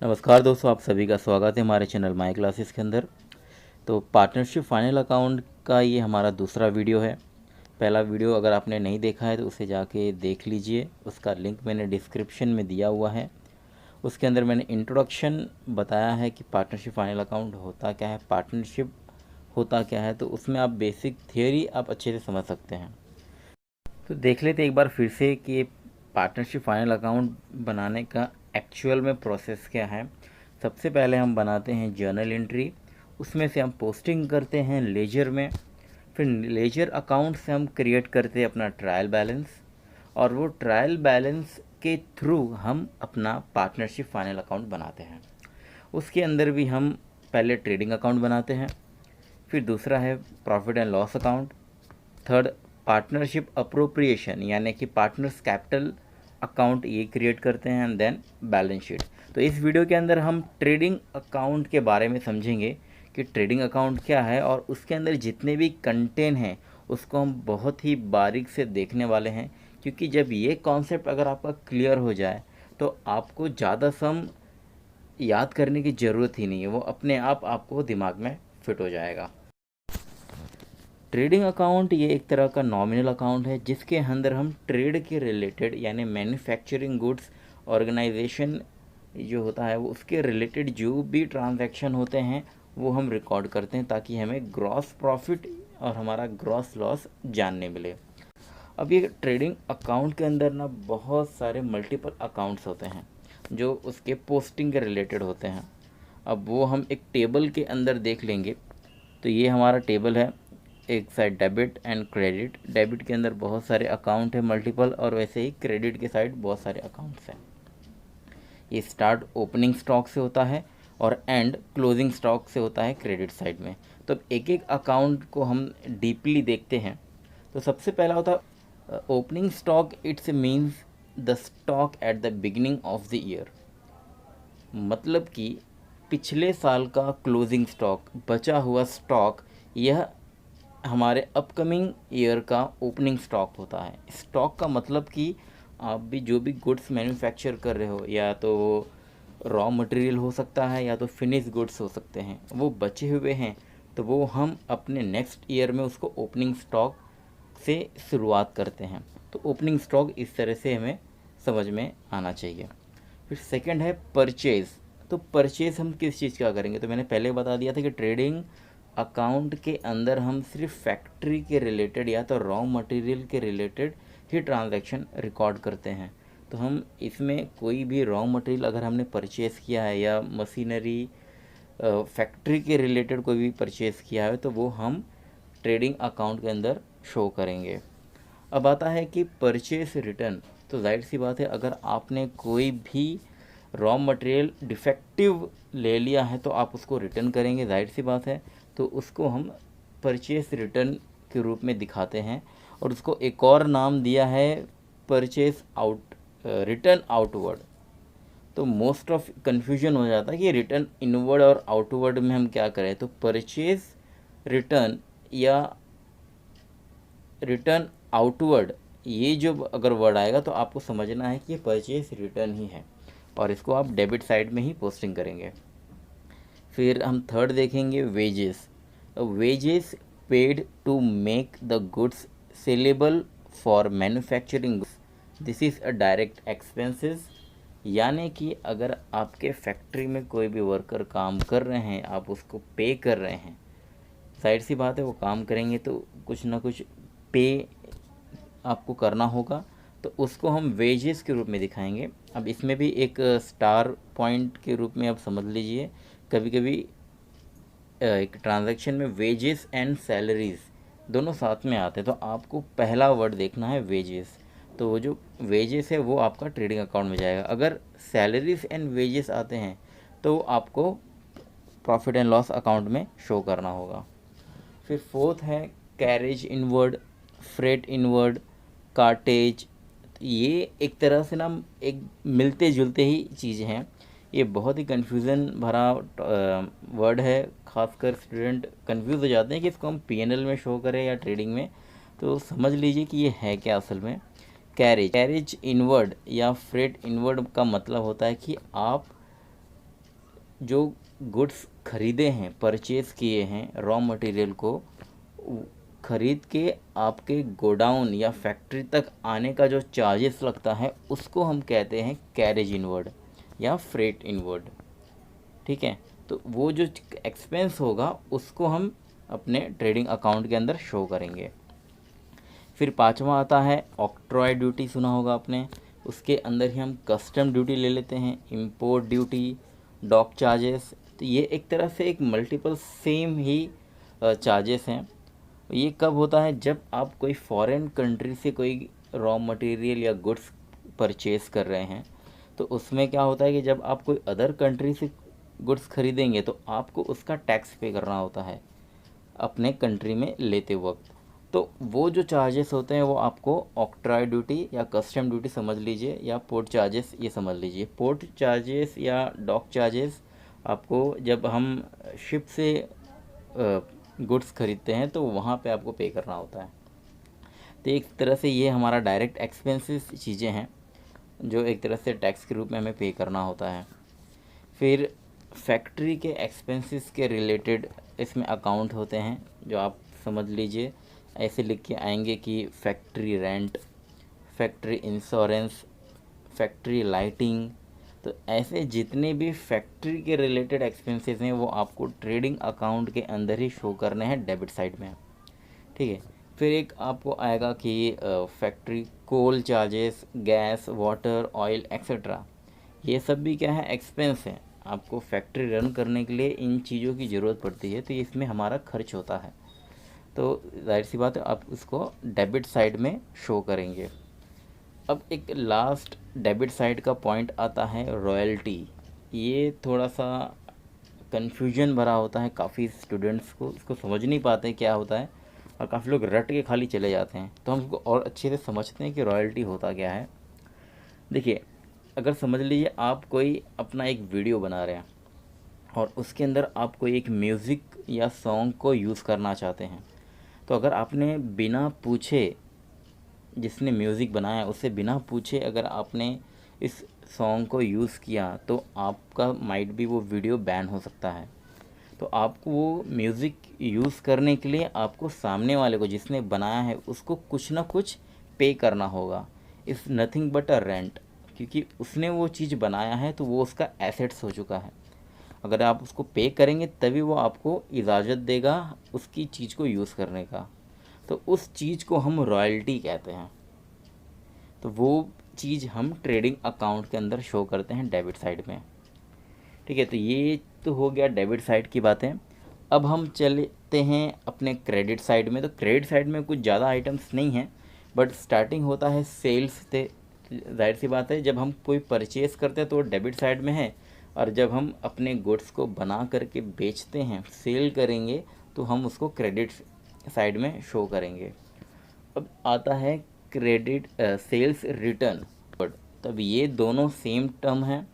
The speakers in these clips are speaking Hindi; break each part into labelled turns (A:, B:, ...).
A: नमस्कार दोस्तों, आप सभी का स्वागत है हमारे चैनल माई क्लासेस के अंदर। तो पार्टनरशिप फाइनल अकाउंट का ये हमारा दूसरा वीडियो है। पहला वीडियो अगर आपने नहीं देखा है तो उसे जाके देख लीजिए, उसका लिंक मैंने डिस्क्रिप्शन में दिया हुआ है। उसके अंदर मैंने इंट्रोडक्शन बताया है कि पार्टनरशिप फाइनल अकाउंट होता क्या है, पार्टनरशिप होता क्या है। तो उसमें आप बेसिक थियोरी आप अच्छे से समझ सकते हैं। तो देख लेते एक बार फिर से कि पार्टनरशिप फाइनल अकाउंट बनाने का एक्चुअल में प्रोसेस क्या है। सबसे पहले हम बनाते हैं जर्नल एंट्री, उसमें से हम पोस्टिंग करते हैं लेजर में। फिर लेजर अकाउंट से हम क्रिएट करते हैं अपना ट्रायल बैलेंस, और वो ट्रायल बैलेंस के थ्रू हम अपना पार्टनरशिप फाइनल अकाउंट बनाते हैं। उसके अंदर भी हम पहले ट्रेडिंग अकाउंट बनाते हैं, फिर दूसरा है profit and loss account, third partnership appropriation यानी कि पार्टनर्स कैपिटल अकाउंट ये क्रिएट करते हैं, एंड देन बैलेंस शीट। तो इस वीडियो के अंदर हम ट्रेडिंग अकाउंट के बारे में समझेंगे कि ट्रेडिंग अकाउंट क्या है, और उसके अंदर जितने भी कंटेंट हैं उसको हम बहुत ही बारीक से देखने वाले हैं। क्योंकि जब ये कॉन्सेप्ट अगर आपका क्लियर हो जाए तो आपको ज़्यादा सम याद करने की ज़रूरत ही नहीं है, वो अपने आप आपको दिमाग में फिट हो जाएगा। ट्रेडिंग अकाउंट ये एक तरह का नॉमिनल अकाउंट है जिसके अंदर हम ट्रेड के रिलेटेड यानी मैन्युफैक्चरिंग गुड्स ऑर्गेनाइजेशन जो होता है वो उसके रिलेटेड जो भी ट्रांजैक्शन होते हैं वो हम रिकॉर्ड करते हैं, ताकि हमें ग्रॉस प्रॉफिट और हमारा ग्रॉस लॉस जानने मिले। अब ये ट्रेडिंग अकाउंट के अंदर ना बहुत सारे मल्टीपल अकाउंट्स होते हैं जो उसके पोस्टिंग के रिलेटेड होते हैं। अब वो हम एक टेबल के अंदर देख लेंगे। तो ये हमारा टेबल है, एक side debit and credit. Debit के अंदर बहुत सारे अकाउंट है मल्टीपल, और वैसे ही क्रेडिट के साइड बहुत सारे अकाउंट्स हैं। ये स्टार्ट ओपनिंग स्टॉक से होता है और एंड क्लोजिंग स्टॉक से होता है क्रेडिट साइड में। तो अब एक एक अकाउंट को हम डीपली देखते हैं। तो सबसे पहला होता है opening stock. It's means the stock at the beginning of the year, मतलब कि पिछले साल का क्लोजिंग स्टॉक, बचा हुआ स्टॉक, यह हमारे अपकमिंग ईयर का ओपनिंग स्टॉक होता है। स्टॉक का मतलब कि आप भी जो भी गुड्स मैन्युफैक्चर कर रहे हो, या तो रॉ मटेरियल हो सकता है या तो फिनिश गुड्स हो सकते हैं, वो बचे हुए हैं तो वो हम अपने नेक्स्ट ईयर में उसको ओपनिंग स्टॉक से शुरुआत करते हैं। तो ओपनिंग स्टॉक इस तरह से हमें समझ में आना चाहिए। फिर सेकंड है परचेज़। तो परचेज़ हम किस चीज़ का करेंगे, तो मैंने पहले बता दिया था कि ट्रेडिंग अकाउंट के अंदर हम सिर्फ फैक्ट्री के रिलेटेड या तो रॉ मटेरियल के रिलेटेड ही ट्रांजैक्शन रिकॉर्ड करते हैं। तो हम इसमें कोई भी रॉ मटेरियल अगर हमने परचेज़ किया है या मशीनरी फैक्ट्री के रिलेटेड कोई भी परचेज़ किया है तो वो हम ट्रेडिंग अकाउंट के अंदर शो करेंगे। अब आता है कि परचेस रिटर्न। तो जाहिर सी बात है, अगर आपने कोई भी रॉ मटेरियल डिफेक्टिव ले लिया है तो आप उसको रिटर्न करेंगे, जाहिर सी बात है। तो उसको हम परचेस रिटर्न के रूप में दिखाते हैं, और उसको एक और नाम दिया है परचेस आउट रिटर्न आउटवर्ड। तो मोस्ट ऑफ कन्फ्यूजन हो जाता है कि रिटर्न इनवर्ड और आउटवर्ड में हम क्या करें। तो परचेस रिटर्न या रिटर्न आउटवर्ड, ये जो अगर वर्ड आएगा तो आपको समझना है कि ये परचेस रिटर्न ही है, और इसको आप डेबिट साइड में ही पोस्टिंग करेंगे। फिर हम थर्ड देखेंगे wages. Wages paid to make the goods saleable for manufacturing, this is a direct expenses. यानी कि अगर आपके फैक्ट्री में कोई भी वर्कर काम कर रहे हैं, आप उसको पे कर रहे हैं, जाहिर सी बात है वो काम करेंगे तो कुछ ना कुछ पे आपको करना होगा, तो उसको हम वेजेस के रूप में दिखाएंगे। अब इसमें भी एक स्टार पॉइंट के रूप में आप समझ लीजिए, कभी कभी एक ट्रांजैक्शन में वेजेस एंड सैलरीज दोनों साथ में आते हैं, तो आपको पहला वर्ड देखना है वेजेस। तो वो जो वेजेस है वो आपका ट्रेडिंग अकाउंट में जाएगा। अगर सैलरीज एंड वेजेस आते हैं तो आपको प्रॉफिट एंड लॉस अकाउंट में शो करना होगा। फिर फोर्थ है carriage inward, freight inward, cartage. ये एक तरह से ना एक मिलते जुलते ही चीज़ें हैं। ये बहुत ही कन्फ्यूज़न भरा वर्ड है, खासकर स्टूडेंट कंफ्यूज हो जाते हैं कि इसको हम पीएनएल में शो करें या ट्रेडिंग में। तो समझ लीजिए कि ये है क्या असल में। कैरेज इनवर्ड या फ्रेट इनवर्ड का मतलब होता है कि आप जो गुड्स खरीदे हैं, परचेज़ किए हैं, रॉ मटेरियल को खरीद के आपके गोडाउन या फैक्ट्री तक आने का जो चार्जेस लगता है उसको हम कहते हैं कैरेज इनवर्ड या फ्रेट इनवर्ड। ठीक है, तो वो जो एक्सपेंस होगा उसको हम अपने ट्रेडिंग अकाउंट के अंदर शो करेंगे। फिर पांचवा आता है ऑक्ट्रॉय ड्यूटी, सुना होगा आपने। उसके अंदर ही हम कस्टम ड्यूटी ले लेते हैं, इंपोर्ट ड्यूटी, डॉक चार्जेस। तो ये एक तरह से एक मल्टीपल सेम ही चार्जेस हैं। ये कब होता है, जब आप कोई फॉरेन कंट्री से कोई रॉ मटेरियल या गुड्स परचेज़ कर रहे हैं, तो उसमें क्या होता है कि जब आप कोई अदर कंट्री से गुड्स खरीदेंगे तो आपको उसका टैक्स पे करना होता है अपने कंट्री में लेते वक्त। तो वो जो चार्जेस होते हैं वो आपको ऑक्ट्रॉय ड्यूटी या कस्टम ड्यूटी समझ लीजिए, या पोर्ट चार्जेस ये समझ लीजिए। पोर्ट चार्जेस या डॉक चार्जेस आपको जब हम शिप से गुड्स खरीदते हैं तो वहाँ पे आपको पे करना होता है। तो एक तरह से ये हमारा डायरेक्ट एक्सपेंसेस चीज़ें हैं जो एक तरह से टैक्स के रूप में हमें पे करना होता है। फिर फैक्ट्री के एक्सपेंसेस के रिलेटेड इसमें अकाउंट होते हैं जो आप समझ लीजिए, ऐसे लिख के आएंगे कि factory rent, factory insurance, factory lighting. तो ऐसे जितने भी फैक्ट्री के रिलेटेड एक्सपेंसेस हैं वो आपको ट्रेडिंग अकाउंट के अंदर ही शो करने हैं डेबिट साइड में। ठीक है, फिर एक आपको आएगा कि factory coal charges, gas, water, oil etcetera. ये सब भी क्या है, एक्सपेंस है। आपको फैक्ट्री रन करने के लिए इन चीज़ों की ज़रूरत पड़ती है, तो इसमें हमारा खर्च होता है। तो जाहिर सी बात है आप इसको डेबिट साइड में शो करेंगे। अब एक लास्ट डेबिट साइड का पॉइंट आता है रॉयल्टी। ये थोड़ा सा कन्फ्यूजन भरा होता है, काफ़ी स्टूडेंट्स को इसको समझ नहीं पाते क्या होता है और काफ़ी लोग रट के खाली चले जाते हैं। तो हम इसको और अच्छे से समझते हैं कि रॉयल्टी होता क्या है। देखिए, अगर समझ लीजिए आप कोई अपना एक वीडियो बना रहे हैं और उसके अंदर आप कोई एक म्यूज़िक या सॉन्ग को यूज़ करना चाहते हैं, तो अगर आपने बिना पूछे, जिसने म्यूज़िक बनाया उससे बिना पूछे अगर आपने इस सॉन्ग को यूज़ किया तो आपका माइट भी वो वीडियो बैन हो सकता है। तो आपको वो म्यूज़िक यूज़ करने के लिए आपको सामने वाले को, जिसने बनाया है, उसको कुछ ना कुछ पे करना होगा। Is nothing but a rent, क्योंकि उसने वो चीज़ बनाया है तो वो उसका एसेट्स हो चुका है। अगर आप उसको पे करेंगे तभी वो आपको इजाज़त देगा उसकी चीज़ को यूज़ करने का। तो उस चीज़ को हम रॉयल्टी कहते हैं। तो वो चीज़ हम ट्रेडिंग अकाउंट के अंदर शो करते हैं डेबिट साइड में। ठीक है, तो ये तो हो गया डेबिट साइड की बातें। अब हम चलते हैं अपने क्रेडिट साइड में। तो क्रेडिट साइड में कुछ ज़्यादा आइटम्स नहीं हैं, बट स्टार्टिंग होता है सेल्स से। जाहिर सी बात है, जब हम कोई परचेज़ करते हैं तो डेबिट साइड में है, और जब हम अपने गुड्स को बना करके बेचते हैं, सेल करेंगे, तो हम उसको क्रेडिट साइड में शो करेंगे। अब आता है क्रेडिट सेल्स रिटर्न। तब ये दोनों सेम टर्म है।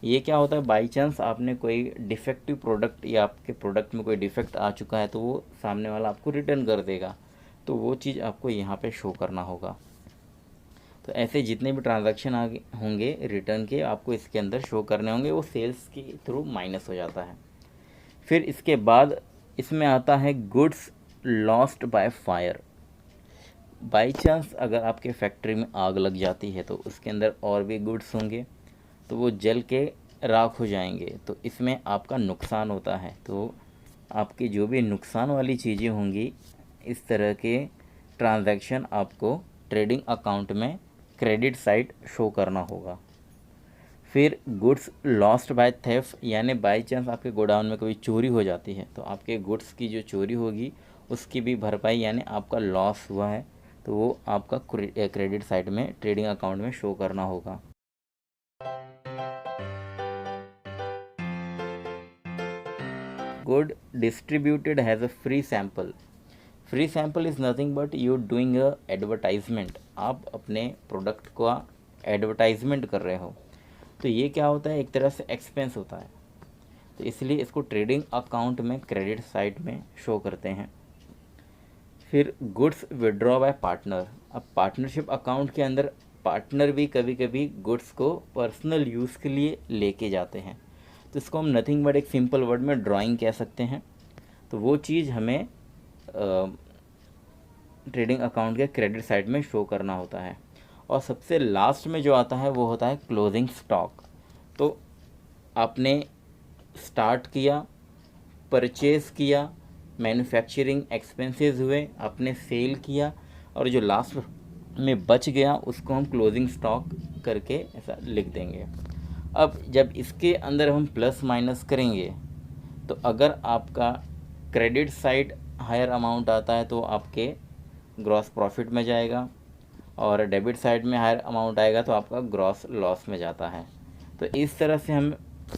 A: ये क्या होता है, बाई चांस आपने कोई डिफेक्टिव प्रोडक्ट या आपके प्रोडक्ट में कोई डिफेक्ट आ चुका है तो वो सामने वाला आपको रिटर्न कर देगा, तो वो चीज़ आपको यहाँ पे शो करना होगा। तो ऐसे जितने भी ट्रांजैक्शन आगे होंगे रिटर्न के, आपको इसके अंदर शो करने होंगे, वो सेल्स के थ्रू माइनस हो जाता है। फिर इसके बाद इसमें आता है goods lost by fire. By chance अगर आपके फैक्ट्री में आग लग जाती है तो उसके अंदर और भी गुड्स होंगे, तो वो जल के राख हो जाएंगे, तो इसमें आपका नुकसान होता है। तो आपकी जो भी नुकसान वाली चीज़ें होंगी, इस तरह के ट्रांजैक्शन आपको ट्रेडिंग अकाउंट में क्रेडिट साइड शो करना होगा। फिर गुड्स लॉस्ट बाय थेफ्ट, यानी बाई चांस आपके गोडाउन में कोई चोरी हो जाती है तो आपके गुड्स की जो चोरी होगी उसकी भी भरपाई, यानी आपका लॉस हुआ है, तो वो आपका क्रेडिट साइड में ट्रेडिंग अकाउंट में शो करना होगा। Good distributed has a free sample. Free sample is nothing but you doing a advertisement. आप अपने प्रोडक्ट का एडवर्टाइजमेंट कर रहे हो, तो ये क्या होता है, एक तरह से एक्सपेंस होता है, तो इसलिए इसको ट्रेडिंग अकाउंट में क्रेडिट साइड में शो करते हैं। फिर गुड्स विड्रॉ बाय पार्टनर। अब पार्टनरशिप अकाउंट के अंदर पार्टनर भी कभी कभी गुड्स को पर्सनल यूज़ के लिए लेके जाते हैं, तो इसको हम नथिंग बट एक सिंपल वर्ड में ड्राइंग कह सकते हैं। तो वो चीज़ हमें ट्रेडिंग अकाउंट के क्रेडिट साइड में शो करना होता है। और सबसे लास्ट में जो आता है वो होता है क्लोजिंग स्टॉक। तो आपने स्टार्ट किया, परचेज़ किया, मैन्युफैक्चरिंग एक्सपेंसेस हुए, आपने सेल किया, और जो लास्ट में बच गया उसको हम क्लोजिंग स्टॉक करके ऐसा लिख देंगे। अब जब इसके अंदर हम प्लस माइनस करेंगे तो अगर आपका क्रेडिट साइड हायर अमाउंट आता है तो आपके ग्रॉस प्रॉफिट में जाएगा, और डेबिट साइड में हायर अमाउंट आएगा तो आपका ग्रॉस लॉस में जाता है। तो इस तरह से हम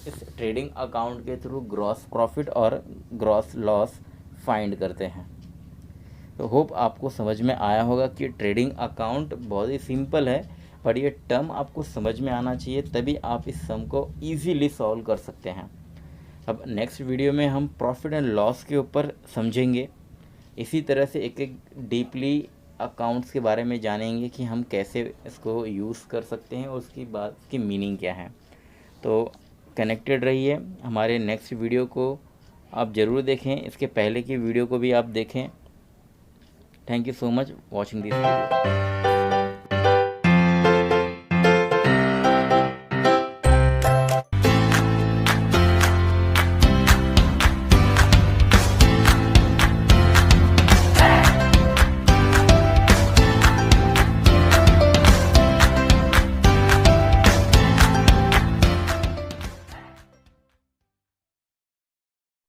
A: इस ट्रेडिंग अकाउंट के थ्रू ग्रॉस प्रॉफिट और ग्रॉस लॉस फाइंड करते हैं। तो होप आपको समझ में आया होगा कि ट्रेडिंग अकाउंट बहुत ही सिंपल है, पर ये टर्म आपको समझ में आना चाहिए, तभी आप इस सम को ईजीली सॉल्व कर सकते हैं। अब नेक्स्ट वीडियो में हम प्रॉफिट एंड लॉस के ऊपर समझेंगे। इसी तरह से एक एक डीपली अकाउंट्स के बारे में जानेंगे कि हम कैसे इसको यूज़ कर सकते हैं और उसकी बात की मीनिंग क्या है। तो कनेक्टेड रहिए, हमारे नेक्स्ट वीडियो को आप ज़रूर देखें, इसके पहले की वीडियो को भी आप देखें। Thank you so much watching this video.